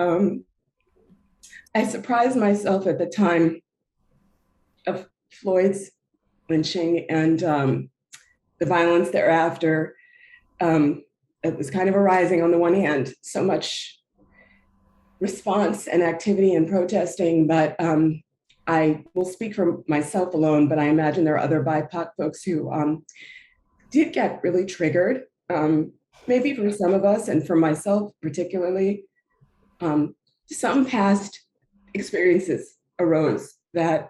Um, I surprised myself at the time of Floyd's lynching and the violence thereafter. Um, it was kind of arising on the one hand, so much response and activity and protesting, but I will speak for myself alone, but I imagine there are other BIPOC folks who did get really triggered. Maybe for some of us, and for myself particularly, some past experiences arose that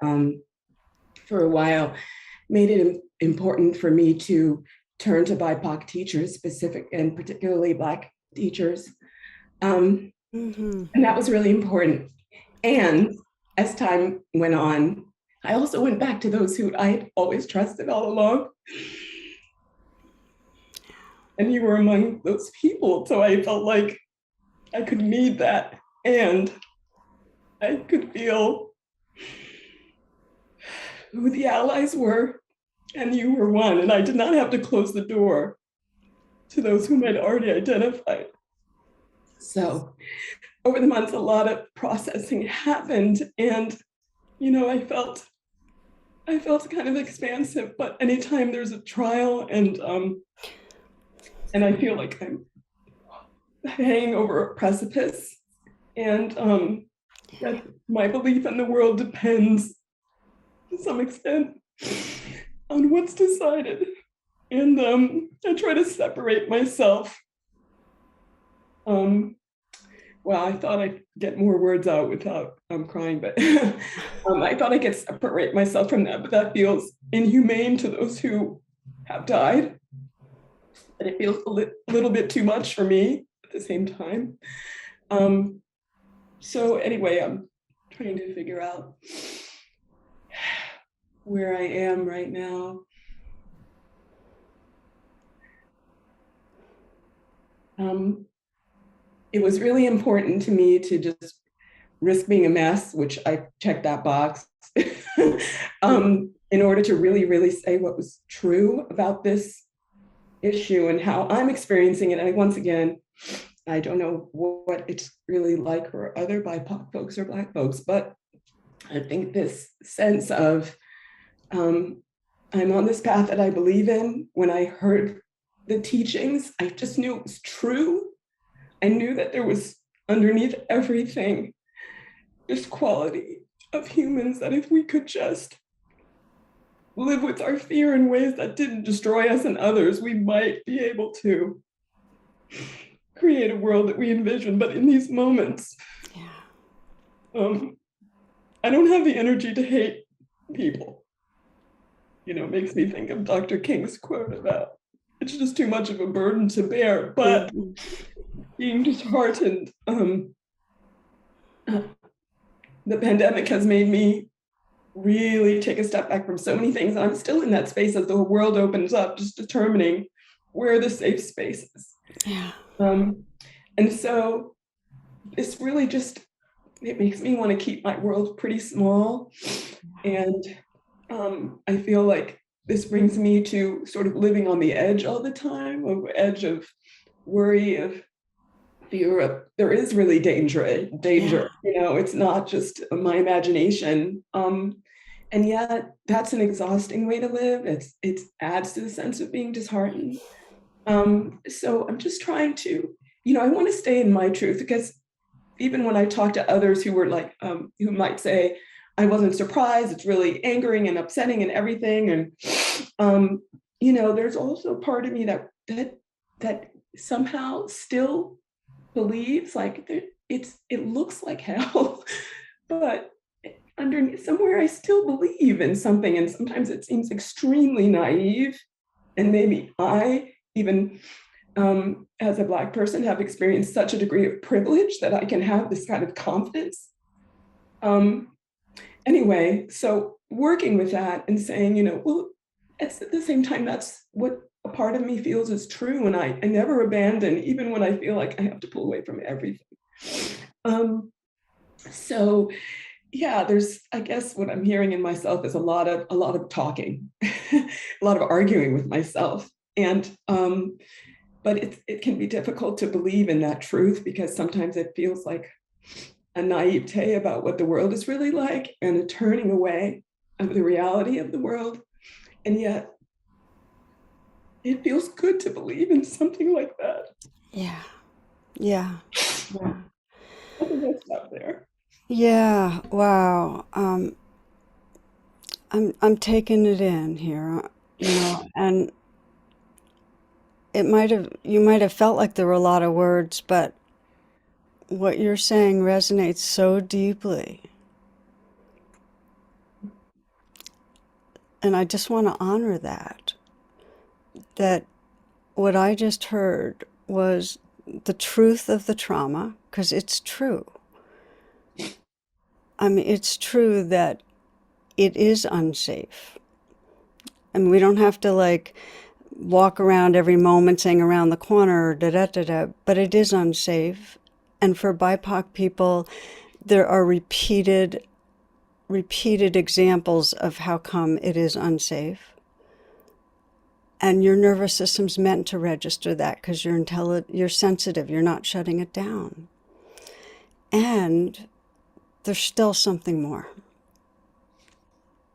for a while made it important for me to turn to BIPOC teachers, specific and particularly Black teachers. And that was really important. And as time went on, I also went back to those who I always trusted all along. And you were among those people. So I felt like I could need that. And I could feel who the allies were, and you were one. And I did not have to close the door to those whom I'd already identified. So over the months, a lot of processing happened. And, I felt kind of expansive, but anytime there's a trial and I feel like I'm hanging over a precipice, and that my belief in the world depends to some extent on what's decided. And I try to separate myself. Well, I thought I'd get more words out without crying, but I thought I could separate myself from that, but that feels inhumane to those who have died. And it feels a little bit too much for me at the same time. So anyway, I'm trying to figure out where I am right now. It was really important to me to just risk being a mess, which I checked that box, in order to really, really say what was true about this issue and how I'm experiencing it. And once again, I don't know what it's really like for other BIPOC folks or Black folks, but I think this sense of I'm on this path that I believe in. When I heard the teachings, I just knew it was true. I knew that there was underneath everything this quality of humans, that if we could just live with our fear in ways that didn't destroy us and others, we might be able to create a world that we envision. But in these moments, I don't have the energy to hate people. It makes me think of Dr. King's quote about it's just too much of a burden to bear. But being disheartened, the pandemic has made me really take a step back from so many things. I'm still in that space as the world opens up, just determining where the safe space is. Yeah. And so this really it makes me want to keep my world pretty small. And I feel like this brings me to sort of living on the edge all the time, edge of worry, of fear of, there is really danger. It's not just my imagination. And yet that's an exhausting way to live. It adds to the sense of being disheartened. So I'm just trying to, I want to stay in my truth, because even when I talk to others who were like, who might say, I wasn't surprised, it's really angering and upsetting and everything. And, there's also a part of me that somehow still believes like it looks like hell, but underneath somewhere I still believe in something. And sometimes it seems extremely naive. And maybe I even, as a Black person, have experienced such a degree of privilege that I can have this kind of confidence. Anyway, so working with that and saying, well, at the same time, that's what a part of me feels is true. And I never abandon, even when I feel like I have to pull away from everything. So yeah, I guess what I'm hearing in myself is a lot of talking, a lot of arguing with myself. And, but it can be difficult to believe in that truth, because sometimes it feels like a naivete about what the world is really like and a turning away of the reality of the world. And yet it feels good to believe in something like that. Yeah. Yeah. Yeah. I think I'll stop there. Yeah. Wow. I'm taking it in here, and you might have felt like there were a lot of words, but what you're saying resonates so deeply. And I just want to honor that what I just heard was the truth of the trauma, because it's true. I mean, it's true that it is unsafe. I mean, we don't have to like walk around every moment saying around the corner, da da da da, but it is unsafe. And for BIPOC people, there are repeated examples of how come it is unsafe. And your nervous system's meant to register that because you're sensitive, you're not shutting it down. And there's still something more.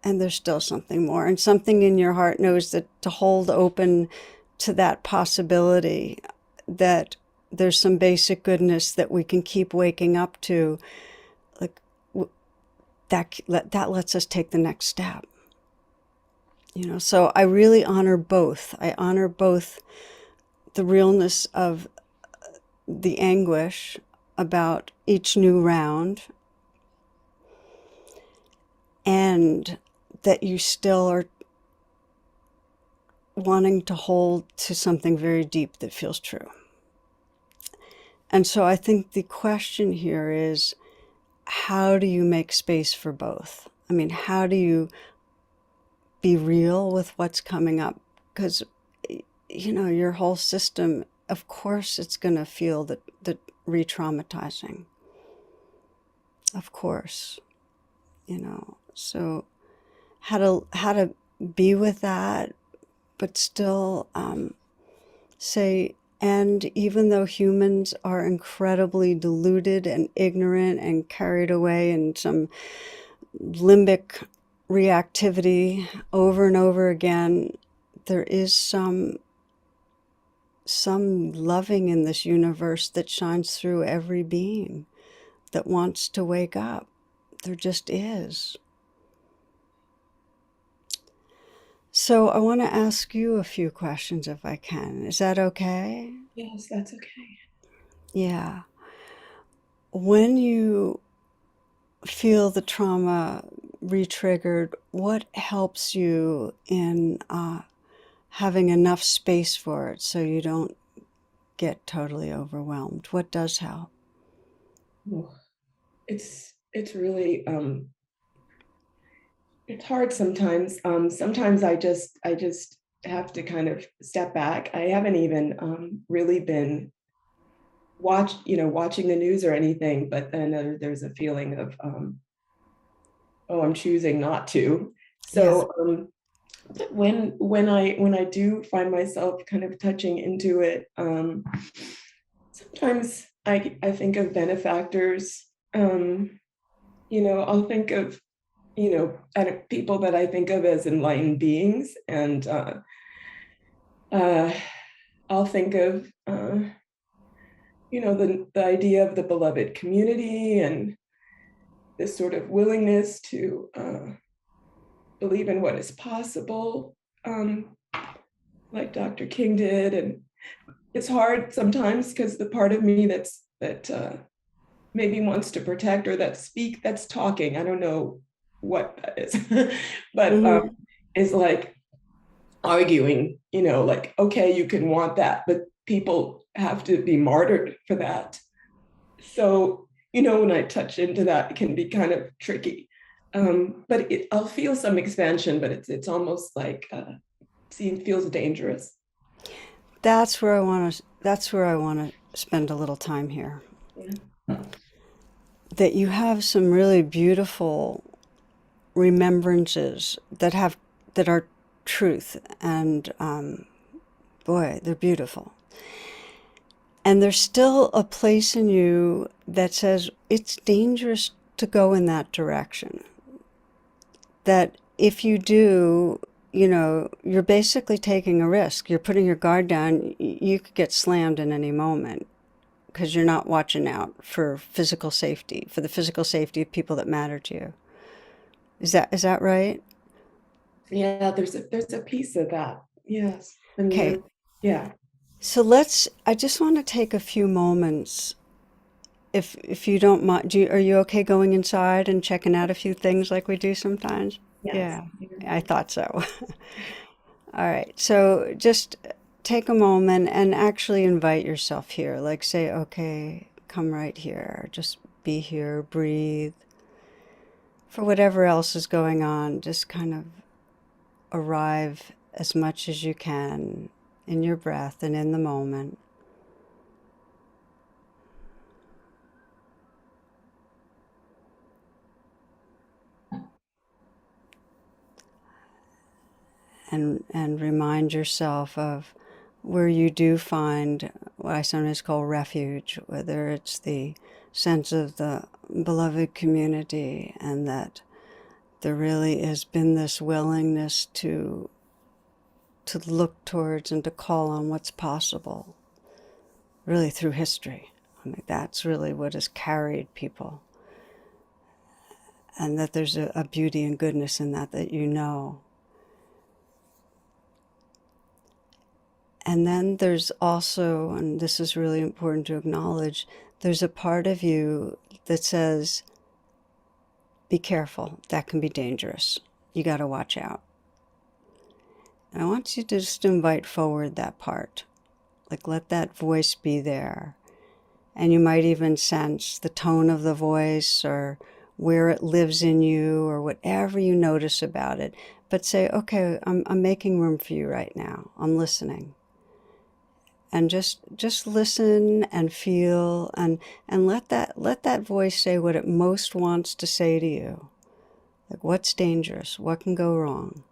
And there's still something more. And something in your heart knows that to hold open to that possibility that there's some basic goodness that we can keep waking up to, like that lets us take the next step. So I really honor both. I honor both the realness of the anguish about each new round, and that you still are wanting to hold to something very deep that feels true. And so I think the question here is, how do you make space for both? I mean, how do you be real with what's coming up? Because, your whole system, of course, it's going to feel the re-traumatizing. Of course, So how to be with that, but still say, and even though humans are incredibly deluded and ignorant and carried away in some limbic reactivity over and over again, there is some loving in this universe that shines through every being that wants to wake up. There just is. So I want to ask you a few questions if I can. Is that okay? Yes, that's okay. Yeah. When you feel the trauma re-triggered, what helps you in having enough space for it so you don't get totally overwhelmed? What does help? Ooh, it's really it's hard sometimes. Sometimes I just have to kind of step back. I haven't even really been watching the news or anything, but then there's a feeling of oh, I'm choosing not to. Yeah. So when I do find myself kind of touching into it, sometimes I think of benefactors. I'll think of people that I think of as enlightened beings, and uh, I'll think of the idea of the beloved community and this sort of willingness to believe in what is possible, like Dr. King did. And it's hard sometimes because the part of me that maybe wants to protect, or that's talking, I don't know what that is, but Mm-hmm. is like arguing, like, okay, you can want that, but people have to be martyred for that. So, when I touch into that, it can be kind of tricky. But I'll feel some expansion, but it's almost like feels dangerous. That's where I want to spend a little time here. Yeah. That you have some really beautiful remembrances that are truth, and boy, they're beautiful. And there's still a place in you that says it's dangerous to go in that direction. That if you do, you're basically taking a risk. You're putting your guard down. You could get slammed in any moment because you're not watching out for physical safety, for the physical safety of people that matter to you. Is that right? Yeah, there's a piece of that. Yes. I mean, Okay. yeah. So I just want to take a few moments. If you don't mind, are you okay going inside and checking out a few things like we do sometimes? Yes. Yeah, I thought so. All right. So just take a moment and actually invite yourself here. Like say, okay, come right here. Just be here, breathe. For whatever else is going on, just kind of arrive as much as you can in your breath and in the moment. And remind yourself of where you do find what I sometimes call refuge, whether it's the sense of the beloved community and that there really has been this willingness to look towards and to call on what's possible, really through history. I mean, that's really what has carried people, and that there's a beauty and goodness in that you know. And then there's also, and this is really important to acknowledge, there's a part of you that says, be careful, that can be dangerous. You got to watch out. And I want you to just invite forward that part. Like let that voice be there. And you might even sense the tone of the voice or where it lives in you or whatever you notice about it. But say, okay, I'm making room for you right now. I'm listening. And just listen and feel and let that voice say what it most wants to say to you. Like what's dangerous? What can go wrong?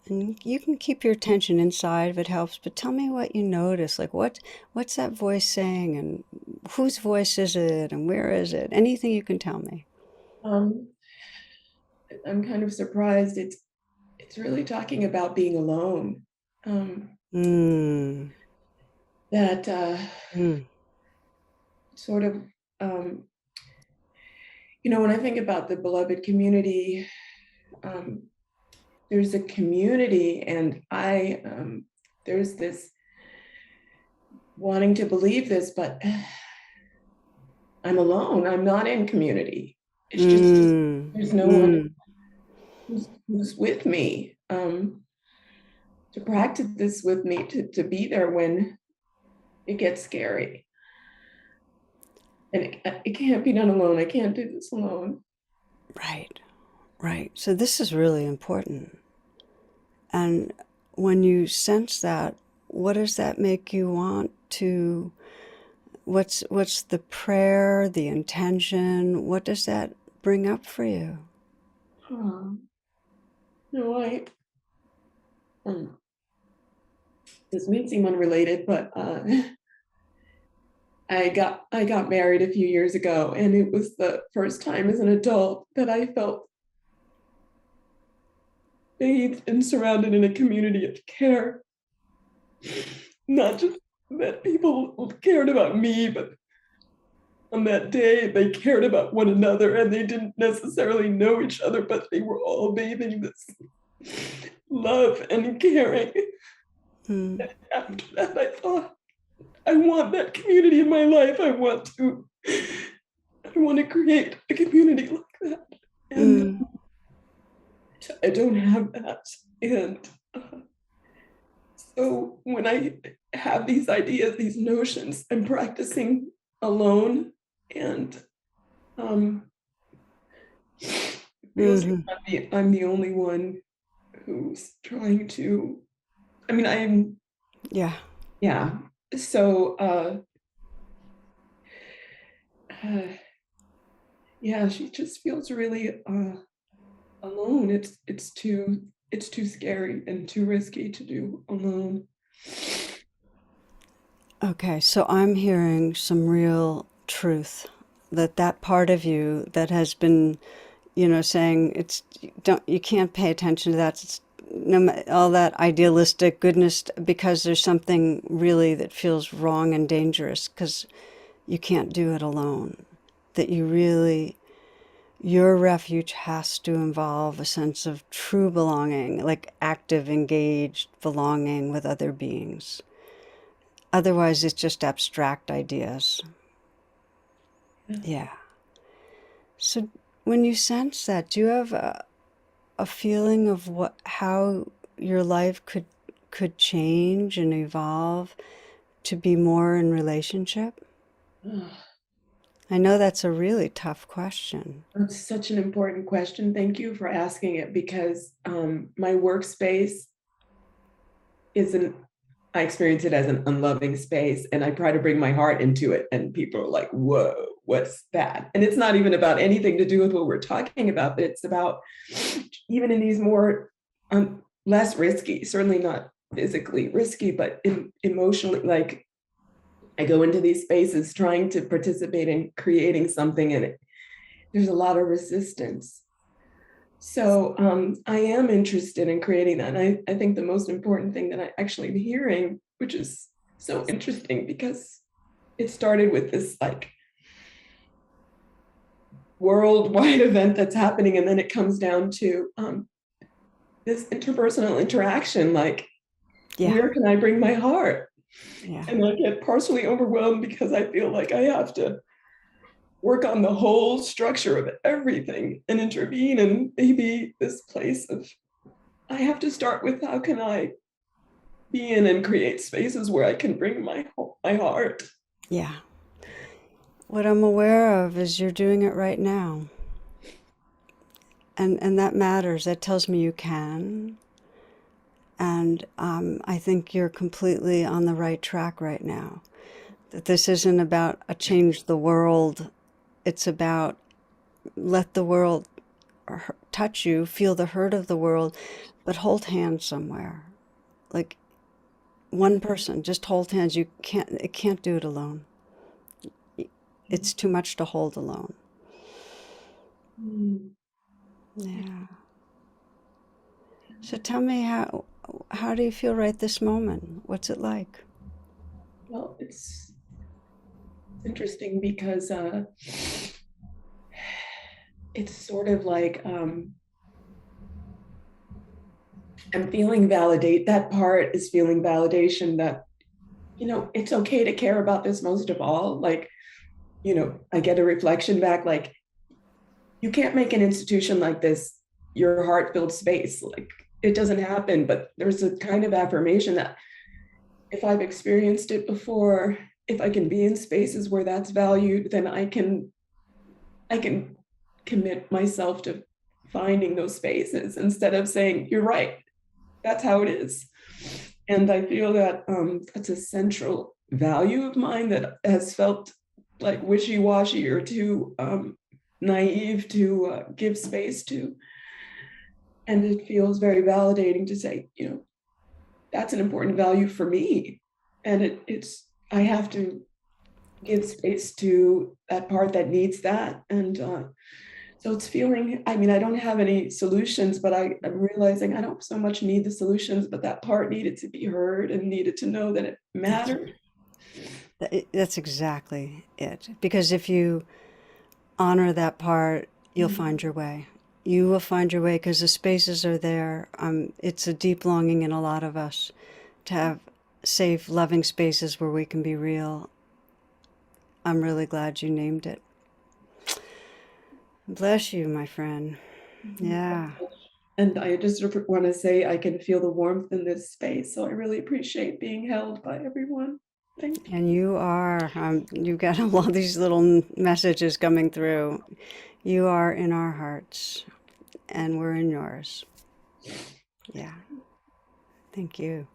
And you can keep your attention inside if it helps, but tell me what you notice. Like what's that voice saying and whose voice is it and where is it? Anything you can tell me. Um, I'm kind of surprised. It's really talking about being alone. Um, Mm. that Mm. sort of, um, when I think about the beloved community, um, there's a community, and there's this wanting to believe this, but I'm alone. I'm not in community. It's just Mm. there's no one Mm. who's with me, to practice this with me, to be there when it gets scary. And it can't be done alone. I can't do this alone. Right. Right. So this is really important. And when you sense that, what does that make you want to, what's the prayer, the intention? What does that bring up for you? No, um, this may seem unrelated, but I got married a few years ago, and it was the first time as an adult that I felt bathed and surrounded in a community of care. Not just that people cared about me, but on that day they cared about one another, and they didn't necessarily know each other, but they were all bathing this love and caring. Mm. After that, I thought, I want that community in my life. I want to create a community like that. And Mm. I don't have that. And so when I have these ideas, these notions, I'm practicing alone, and um, feels like Mm-hmm. I'm the only one who's trying to. I mean, Yeah. yeah. So uh, yeah, she just feels really alone. It's too scary and too risky to do alone. Okay, so I'm hearing some real truth that that part of you that has been, saying it's don't you can't pay attention to that. It's all that idealistic goodness because there's something really that feels wrong and dangerous because you can't do it alone. That you really your refuge has to involve a sense of true belonging, like active, engaged belonging with other beings. Otherwise, it's just abstract ideas. Yes. Yeah. So when you sense that, do you have a feeling of how your life could change and evolve to be more in relationship? I know that's a really tough question. That's such an important question. Thank you for asking it, because my workspace isn't, I experience it as an unloving space, and I try to bring my heart into it, and people are like, whoa, what's that? And it's not even about anything to do with what we're talking about, but it's about, even in these more less risky, certainly not physically risky, but emotionally, like I go into these spaces trying to participate in creating something, and there's a lot of resistance. So I am interested in creating that. And I think the most important thing that I actually am hearing, which is so interesting because it started with this like worldwide event that's happening. And then it comes down to this interpersonal interaction, like, Yeah, where can I bring my heart? yeah, And I get partially overwhelmed because I feel like I have to work on the whole structure of everything and intervene. And maybe this place of, I have to start with, how can I be in and create spaces where I can bring my heart. yeah. What I'm aware of is you're doing it right now. And that matters. That tells me you can. And I think you're completely on the right track right now. That this isn't about a change the world. It's about let the world touch you, feel the hurt of the world, but hold hands somewhere. Like one person, just hold hands. It can't do it alone. It's too much to hold alone. Mm. Yeah. So tell me how do you feel right this moment? What's it like? Well, it's interesting because it's sort of like I'm feeling validate. That part is feeling validation that, it's okay to care about this most of all. Like, I get a reflection back, like, you can't make an institution like this your heart-filled space. Like, it doesn't happen. But there's a kind of affirmation that if I've experienced it before, if I can be in spaces where that's valued, then I can commit myself to finding those spaces instead of saying, you're right, that's how it is. And I feel that that's a central value of mine that has felt like wishy-washy or too naive to give space to. And it feels very validating to say, that's an important value for me. And it's, I have to give space to that part that needs that. And so it's feeling, I mean, I don't have any solutions, but I'm realizing I don't so much need the solutions, but that part needed to be heard and needed to know that it That's mattered. that's exactly it. Because if you honor that part, you'll find your way. You will find your way because the spaces are there. It's a deep longing in a lot of us to have safe, loving spaces where we can be real. I'm really glad you named it. Bless you, my friend. Yeah. And I just want to say I can feel the warmth in this space. So I really appreciate being held by everyone. Thank you. And you are, you've got all these little messages coming through. You are in our hearts, and we're in yours. Yeah. Thank you.